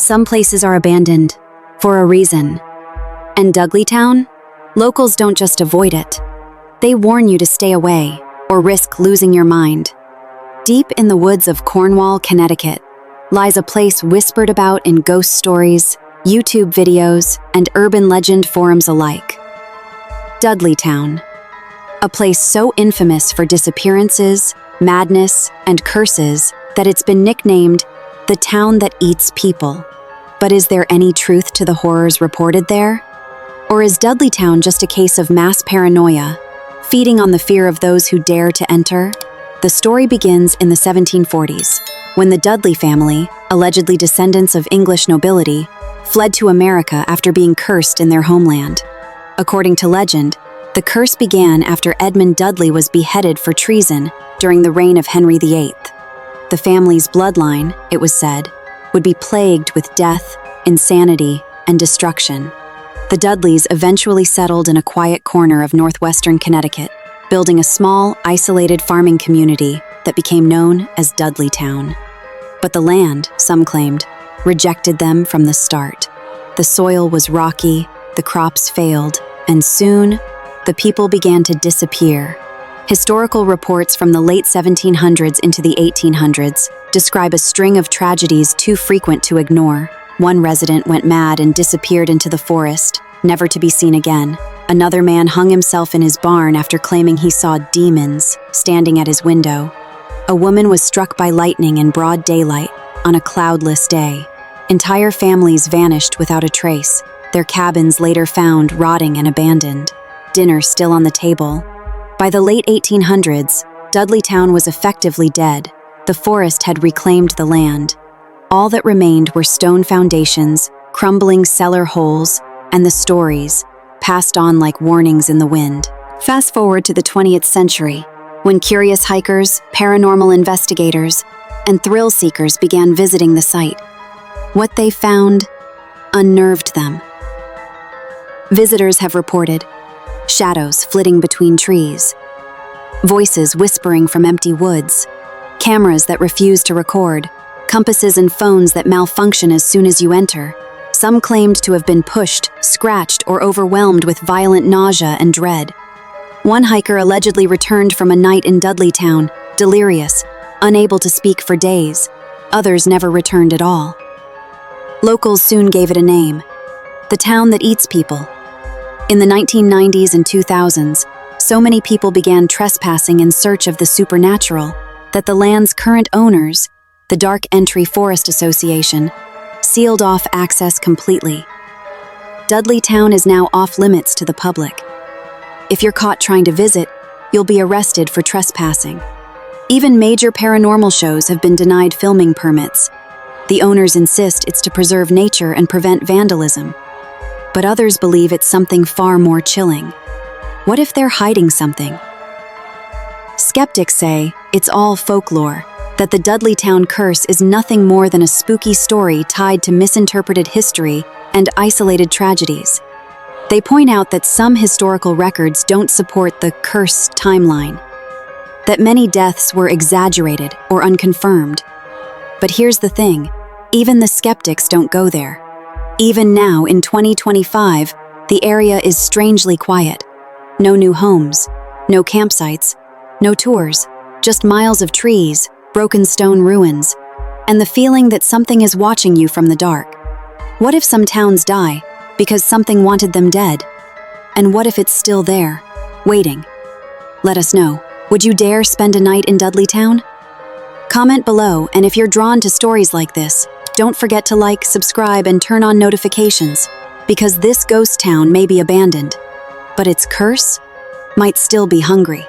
Some places are abandoned for a reason. And Dudleytown? Locals don't just avoid it. They warn you to stay away or risk losing your mind. Deep in the woods of Cornwall, Connecticut, lies a place whispered about in ghost stories, YouTube videos, and urban legend forums alike. Dudleytown. A place so infamous for disappearances, madness, and curses that it's been nicknamed the town that eats people. But is there any truth to the horrors reported there? Or is Dudleytown just a case of mass paranoia, feeding on the fear of those who dare to enter? The story begins in the 1740s, when the Dudley family, allegedly descendants of English nobility, fled to America after being cursed in their homeland. According to legend, the curse began after Edmund Dudley was beheaded for treason during the reign of Henry VIII. The family's bloodline, it was said, would be plagued with death, insanity, and destruction. The Dudleys eventually settled in a quiet corner of northwestern Connecticut, building a small, isolated farming community that became known as Dudleytown. But the land, some claimed, rejected them from the start. The soil was rocky, the crops failed, and soon, the people began to disappear. Historical reports from the late 1700s into the 1800s describe a string of tragedies too frequent to ignore. One resident went mad and disappeared into the forest, never to be seen again. Another man hung himself in his barn after claiming he saw demons standing at his window. A woman was struck by lightning in broad daylight on a cloudless day. Entire families vanished without a trace, their cabins later found rotting and abandoned. Dinner still on the table. By the late 1800s, Dudleytown was effectively dead. The forest had reclaimed the land. All that remained were stone foundations, crumbling cellar holes, and the stories, passed on like warnings in the wind. Fast forward to the 20th century, when curious hikers, paranormal investigators, and thrill seekers began visiting the site. What they found unnerved them. Visitors have reported shadows flitting between trees, voices whispering from empty woods, cameras that refuse to record, compasses and phones that malfunction as soon as you enter. Some claimed to have been pushed, scratched, or overwhelmed with violent nausea and dread. One hiker allegedly returned from a night in Dudleytown, delirious, unable to speak for days. Others never returned at all. Locals soon gave it a name: the town that eats people. In the 1990s and 2000s, so many people began trespassing in search of the supernatural that the land's current owners, the Dark Entry Forest Association, sealed off access completely. Dudleytown is now off-limits to the public. If you're caught trying to visit, you'll be arrested for trespassing. Even major paranormal shows have been denied filming permits. The owners insist it's to preserve nature and prevent vandalism. But others believe it's something far more chilling. What if they're hiding something? Skeptics say it's all folklore, that the Dudleytown curse is nothing more than a spooky story tied to misinterpreted history and isolated tragedies. They point out that some historical records don't support the curse timeline, that many deaths were exaggerated or unconfirmed. But here's the thing, even the skeptics don't go there. Even now, in 2025, the area is strangely quiet. No new homes, no campsites, no tours, just miles of trees, broken stone ruins, and the feeling that something is watching you from the dark. What if some towns die because something wanted them dead? And what if it's still there, waiting? Let us know. Would you dare spend a night in Dudleytown? Comment below, and if you're drawn to stories like this, don't forget to like, subscribe, and turn on notifications, because this ghost town may be abandoned, but its curse might still be hungry.